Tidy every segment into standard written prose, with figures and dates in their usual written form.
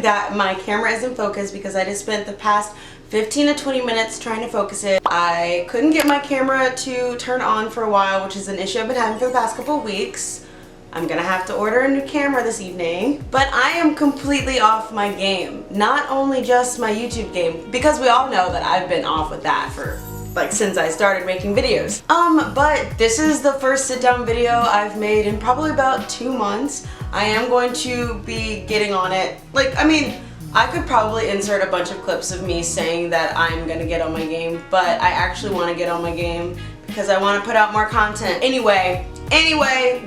that my camera is in focus because I just spent the past 15 to 20 minutes trying to focus it. I couldn't get my camera to turn on for a while, which is an issue I've been having for the past couple of weeks. I'm gonna have to order a new camera this evening, but I am completely off my game. Not only just my YouTube game, because we all know that I've been off with that for like since I started making videos. But this is the first sit down video I've made in probably about 2 months. I am going to be getting on it. Like, I mean, I could probably insert a bunch of clips of me saying that I'm gonna get on my game, but I actually wanna get on my game because I wanna put out more content. Anyway,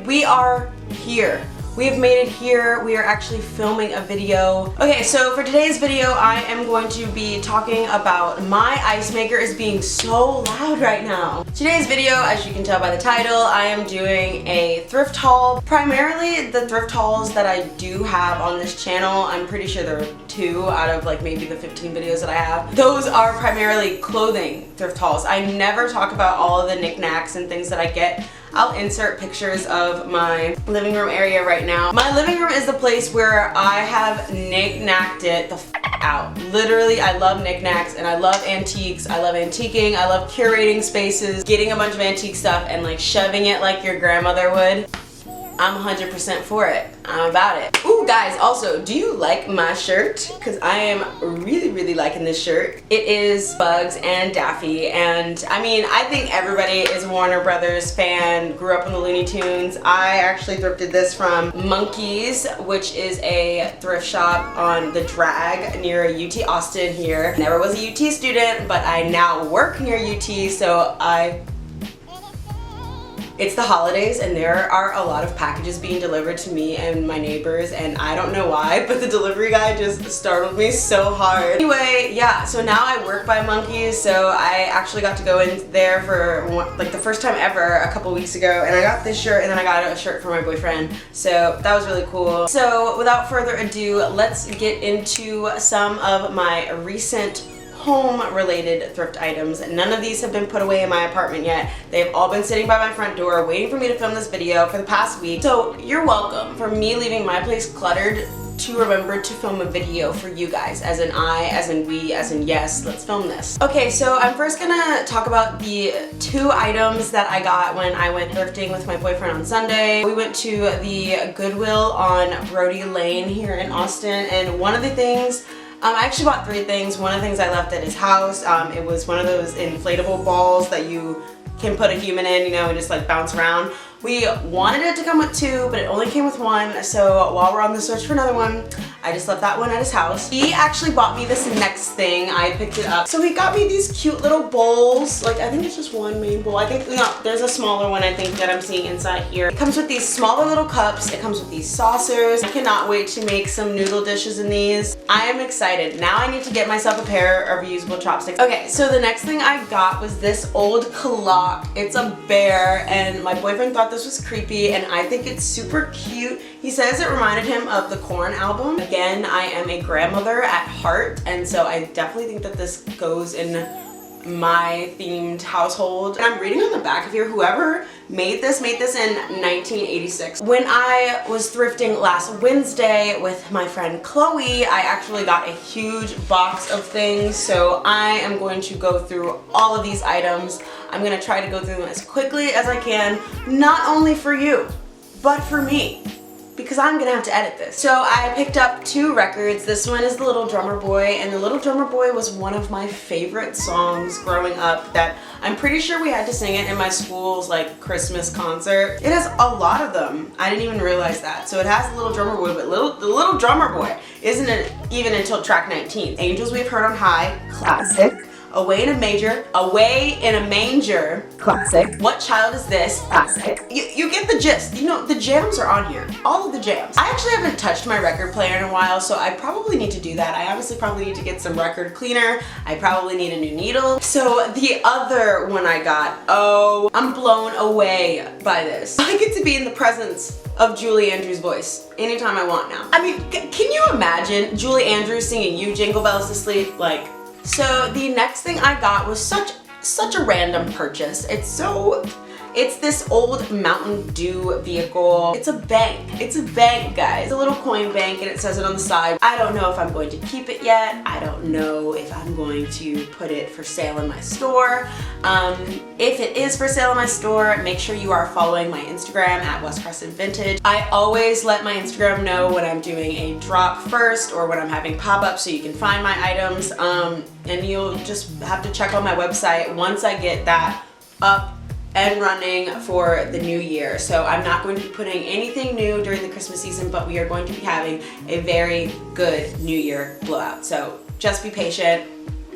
we are here. We have made it here. We are actually filming a video. Okay, so for today's video, I am going to be talking about my ice maker is being so loud right now. Today's video, as you can tell by the title, I am doing a thrift haul. Primarily the thrift hauls that I do have on this channel, I'm pretty sure there are 2 out of like maybe the 15 videos that I have. Those are primarily clothing thrift hauls. I never talk about all of the knickknacks and things that I get. I'll insert pictures of my living room area right now. My living room is the place where I have knick-knacked it the f out. Literally, I love knickknacks and I love antiques. I love antiquing. I love curating spaces, getting a bunch of antique stuff and like shoving it like your grandmother would. I'm 100% for it. I'm about it. Ooh, guys, also, do you like my shirt? Because I am really liking this shirt. It is Bugs and Daffy, and I mean, I think everybody is a Warner Brothers fan, grew up on the Looney Tunes. I actually thrifted this from Monkeys, which is a thrift shop on the Drag near UT Austin here. Never was a UT student, but I now work near UT, so it's the holidays and there are a lot of packages being delivered to me and my neighbors, and I don't know why, but the delivery guy just startled me so hard. Anyway, yeah, so now I work by Monkeys, so I actually got to go in there for like the first time ever a couple weeks ago, and I got this shirt and then I got a shirt for my boyfriend, so that was really cool. So without further ado, let's get into some of my recent home-related thrift items. None of these have been put away in my apartment yet. They've all been sitting by my front door waiting for me to film this video for the past week. So you're welcome for me leaving my place cluttered to remember to film a video for you guys, as in I, as in we, as in yes, let's film this. Okay, so I'm first gonna talk about the 2 items that I got when I went thrifting with my boyfriend on Sunday. We went to the Goodwill on Brody Lane here in Austin, and one of the things, I actually bought 3 things. One of the things I left at his house, it was one of those inflatable balls that you can put a human in, you know, and just like bounce around. We wanted it to come with 2, but it only came with 1, so while we're on the search for another one, I just left that one at his house. He actually bought me this next thing. I picked it up. So he got me these cute little bowls. Like, I think it's just one main bowl. I think, no, there's a smaller one I think that I'm seeing inside here. It comes with these smaller little cups. It comes with these saucers. I cannot wait to make some noodle dishes in these. I am excited. Now I need to get myself a pair of reusable chopsticks. Okay, so the next thing I got was this old clock. It's a bear, and my boyfriend thought this was creepy, and I think it's super cute. He says it reminded him of the Korn album. Again, I am a grandmother at heart, and so I definitely think that this goes in my themed household. And I'm reading on the back of here, whoever made this in 1986. When I was thrifting last Wednesday with my friend Chloe, I actually got a huge box of things, so I am going to go through all of these items. I'm gonna try to go through them as quickly as I can, not only for you, but for me, because I'm gonna have to edit this. So I picked up 2 records. This one is The Little Drummer Boy, and The Little Drummer Boy was one of my favorite songs growing up that I'm pretty sure we had to sing it in my school's like Christmas concert. It has a lot of them. I didn't even realize that. So it has The Little Drummer Boy, but The Little Drummer Boy isn't it even until track 19. Angels We've Heard on High, classic. Away in a Manger, classic. What Child Is This, classic. You get the gist. You know, the jams are on here. All of the jams. I actually haven't touched my record player in a while, so I probably need to do that. I honestly probably need to get some record cleaner. I probably need a new needle. So the other one I got, oh, I'm blown away by this. I get to be in the presence of Julie Andrews' voice anytime I want now. I mean, can you imagine Julie Andrews singing You Jingle Bells to Sleep? Like, so the next thing I got was such a random purchase. It's It's this old Mountain Dew vehicle. It's a bank. It's a bank, guys. It's a little coin bank and it says it on the side. I don't know if I'm going to keep it yet. I don't know if I'm going to put it for sale in my store. If it is for sale in my store, make sure you are following my Instagram at West Crescent Vintage. I always let my Instagram know when I'm doing a drop first or when I'm having pop-ups so you can find my items. And you'll just have to check on my website once I get that up and running for the new year. So I'm not going to be putting anything new during the Christmas season, but we are going to be having a very good New Year blowout. So just be patient.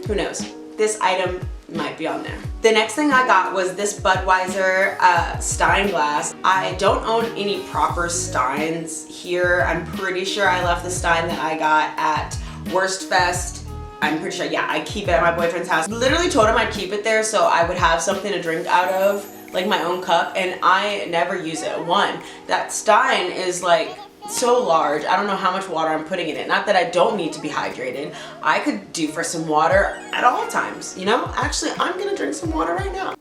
Who knows? This item might be on there. The next thing I got was this Budweiser Stein glass. I don't own any proper Steins here. I'm pretty sure I left the Stein that I got at Worst Fest. I'm pretty sure, yeah, I keep it at my boyfriend's house. Literally told him I'd keep it there so I would have something to drink out of, like my own cup, and I never use it. One, that Stein is like so large. I don't know how much water I'm putting in it. Not that I don't need to be hydrated. I could do for some water at all times, you know? Actually, I'm gonna drink some water right now.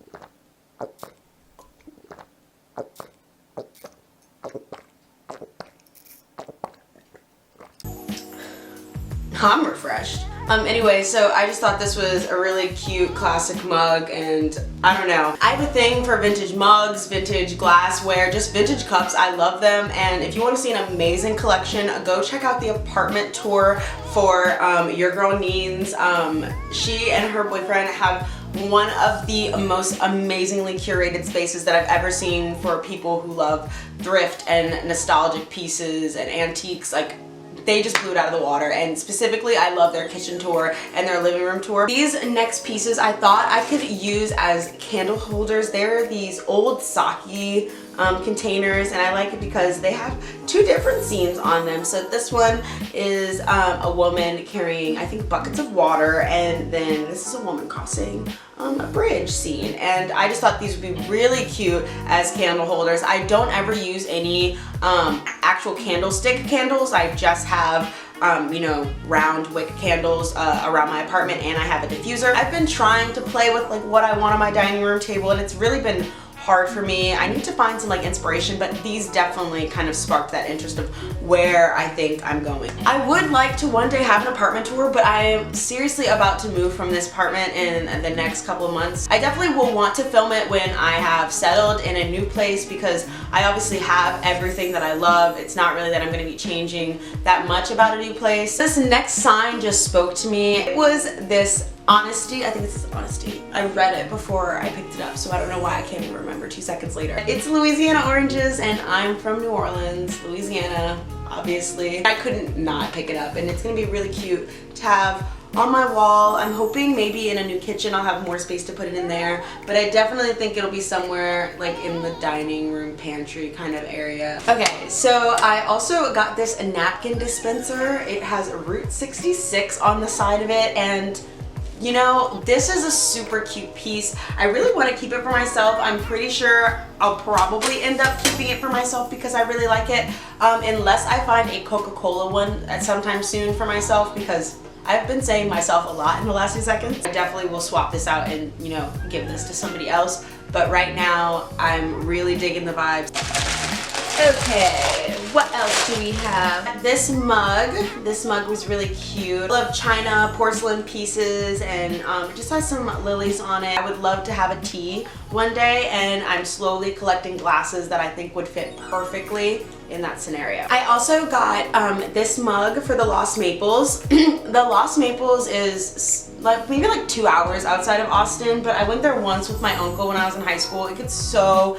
I'm refreshed. Anyway, so I just thought this was a really cute classic mug, and I don't know. I have a thing for vintage mugs, vintage glassware, just vintage cups. I love them, and if you want to see an amazing collection, go check out the apartment tour for your girl Neens. She and her boyfriend have one of the most amazingly curated spaces that I've ever seen for people who love thrift and nostalgic pieces and antiques. Like, they just blew it out of the water, and specifically I love their kitchen tour and their living room tour. These next pieces I thought I could use as candle holders. They're these old sake containers, and I like it because they have two different scenes on them. So this one is a woman carrying, I think, buckets of water, and then this is a woman crossing a bridge scene, and I just thought these would be really cute as candle holders. I don't ever use any actual candlestick candles. I just have you know, round wick candles around my apartment, and I have a diffuser. I've been trying to play with like what I want on my dining room table, and it's really been hard for me. I need to find some like inspiration, but these definitely kind of sparked that interest of where I think I'm going. I would like to one day have an apartment tour, but I am seriously about to move from this apartment in the next couple of months. I definitely will want to film it when I have settled in a new place, because I obviously have everything that I love. It's not really that I'm going to be changing that much about a new place. This next sign just spoke to me. It was this Honesty. I think this is Honesty. I read it before I picked it up, so I don't know why I can't even remember 2 seconds later. It's Louisiana Oranges, and I'm from New Orleans, Louisiana, obviously. I couldn't not pick it up, and it's gonna be really cute to have on my wall. I'm hoping maybe in a new kitchen I'll have more space to put it in there, but I definitely think it'll be somewhere like in the dining room, pantry kind of area. Okay, so I also got this napkin dispenser. It has Route 66 on the side of it, and you know, this is a super cute piece. I really want to keep it for myself. I'm pretty sure I'll probably end up keeping it for myself because I really like it, unless I find a Coca-Cola one at sometime soon for myself, because I've been saying myself a lot in the last few seconds. I definitely will swap this out and, you know, give this to somebody else, but right now I'm really digging the vibes. Okay, what else do we have? This mug was really cute. I love china, porcelain pieces, and it just has some lilies on it. I would love to have a tea one day, and I'm slowly collecting glasses that I think would fit perfectly in that scenario. I also got this mug for the Lost Maples. The Lost Maples is maybe like 2 hours outside of Austin, but I went there once with my uncle when I was in high school. It gets so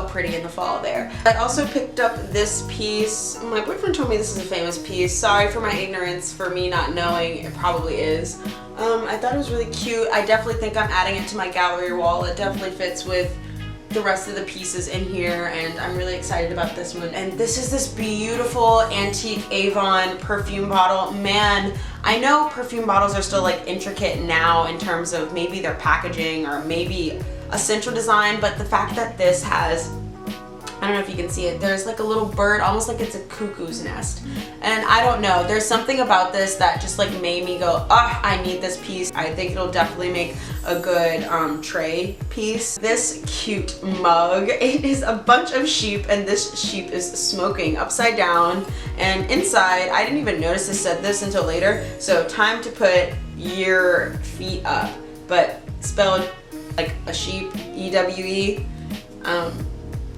pretty in the fall there. I also picked up this piece. My boyfriend told me this is a famous piece. Sorry for my ignorance, for me not knowing. It probably is. I thought it was really cute. I definitely think I'm adding it to my gallery wall. It definitely fits with the rest of the pieces in here, and I'm really excited about this one. And this is this beautiful antique Avon perfume bottle. Man, I know perfume bottles are still like intricate now in terms of maybe their packaging or maybe a central design, but the fact that this has, I don't know if you can see it, there's like a little bird, almost like it's a cuckoo's nest. And I don't know, there's something about this that just like made me go, oh, I need this piece. I think it'll definitely make a good tray piece. This cute mug, it is a bunch of sheep, and this sheep is smoking upside down, and inside, I didn't even notice it said this until later, so time to put your feet up, but spelled like a sheep, E-W-E.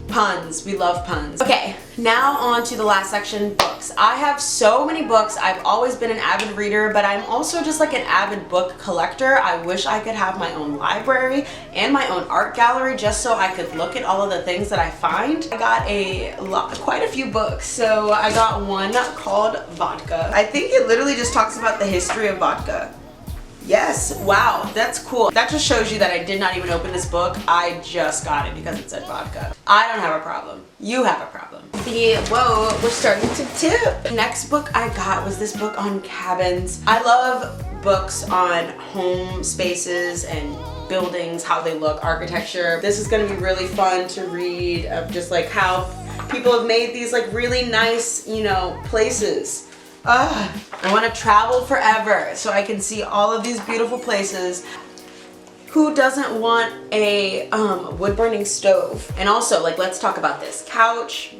Puns, we love puns. Okay, now on to the last section, books. I have so many books. I've always been an avid reader, but I'm also just like an avid book collector. I wish I could have my own library and my own art gallery just so I could look at all of the things that I find. I got quite a few books. So I got one called Vodka. I think it literally just talks about the history of vodka. Yes, wow, that's cool. That just shows you that I did not even open this book. I just got it because it said vodka. I don't have a problem. You have a problem. Whoa, we're starting to tip. The next book I got was this book on cabins. I love books on home spaces and buildings, how they look, architecture. This is gonna be really fun to read of just like how people have made these like really nice, you know, places. I want to travel forever so I can see all of these beautiful places. Who doesn't want a wood burning stove? And also, like, let's talk about this couch,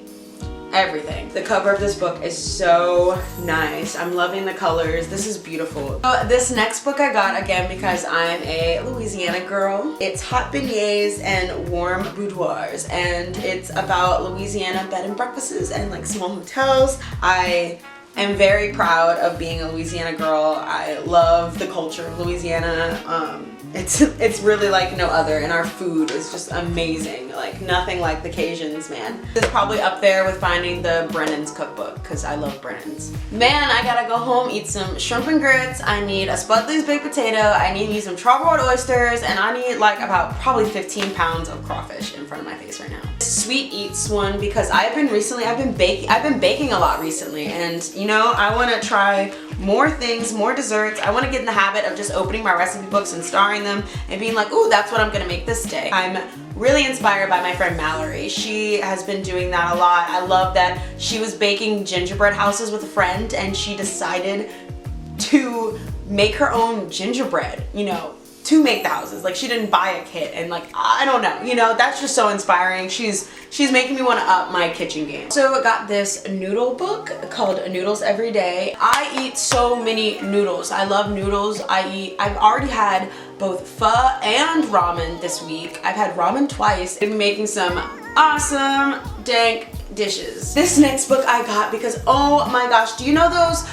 everything. The cover of this book is so nice. I'm loving the colors. This is beautiful. So this next book I got, again, because I'm a Louisiana girl. It's Hot Beignets and Warm Boudoirs, and it's about Louisiana bed and breakfasts and like small hotels. I am very proud of being a Louisiana girl. I love the culture of Louisiana. It's really like no other, and our food is just amazing. Like nothing like the Cajuns, man. It's probably up there with finding the Brennan's cookbook because I love Brennan's. Man, I gotta go home, eat some shrimp and grits. I need a Spudley's baked potato. I need me some charbroiled oysters, and I need like about probably 15 pounds of crawfish in front of my face right now. Sweet eats one because I've been baking a lot recently, and you know, I want to try more things, more desserts. I want to get in the habit of just opening my recipe books and starring them and being like, ooh, that's what I'm gonna make this day. I'm really inspired by my friend Mallory. She has been doing that a lot. I love that she was baking gingerbread houses with a friend and she decided to make her own gingerbread, you know, to make the houses. Like, she didn't buy a kit, and like, I don't know, you know, that's just so inspiring. She's making me want to up my kitchen game. So I got this noodle book called Noodles Every Day. I eat so many noodles. I love noodles. I've already had both pho and ramen this week. I've had ramen twice. I've been making some awesome dank dishes. This next book I got because, oh my gosh, do you know those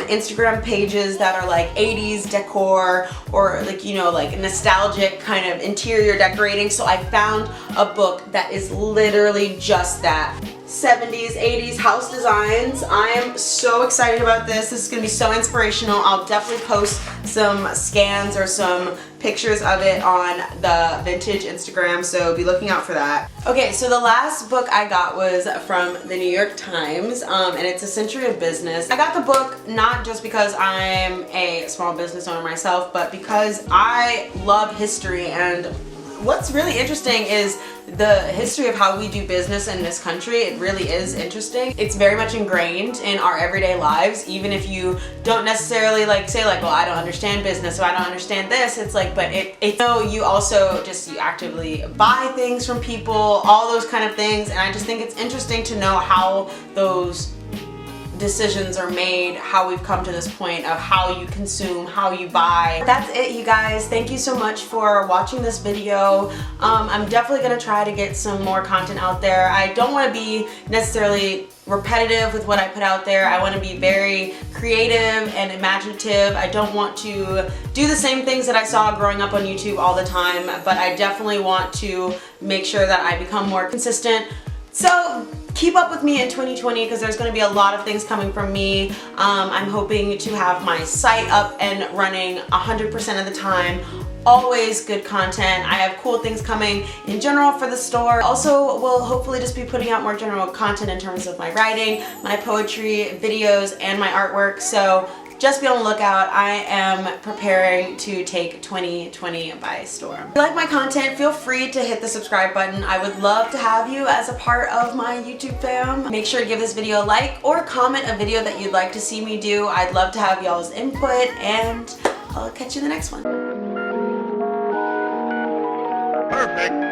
Instagram pages that are like 80s decor or like, you know, like nostalgic kind of interior decorating? So I found a book that is literally just that. 70s, 80s house designs. I am so excited about this. This is gonna be so inspirational. I'll definitely post some scans or some pictures of it on the vintage Instagram, so be looking out for that. Okay, so the last book I got was from the New York Times, and it's A Century of Business. I got the book not just because I'm a small business owner myself, but because I love history, and what's really interesting is the history of how we do business in this country. It really is interesting. It's very much ingrained in our everyday lives, even if you don't necessarily like say like, well, I don't understand business, so I don't understand this. It's like, but you know, you also just, you actively buy things from people, all those kind of things, and I just think it's interesting to know how those decisions are made, how we've come to this point of how you consume, how you buy. That's it, you guys. Thank you so much for watching this video. I'm definitely gonna try to get some more content out there. I don't want to be necessarily repetitive with what I put out there. I want to be very creative and imaginative. I don't want to do the same things that I saw growing up on YouTube all the time, but I definitely want to make sure that I become more consistent. So keep up with me in 2020 because there's going to be a lot of things coming from me. I'm hoping to have my site up and running 100% of the time. Always good content. I have cool things coming in general for the store. Also, we'll hopefully just be putting out more general content in terms of my writing, my poetry, videos, and my artwork. So just be on the lookout. I am preparing to take 2020 by storm. If you like my content, feel free to hit the subscribe button. I would love to have you as a part of my YouTube fam. Make sure to give this video a like or comment a video that you'd like to see me do. I'd love to have y'all's input, and I'll catch you in the next one. Perfect.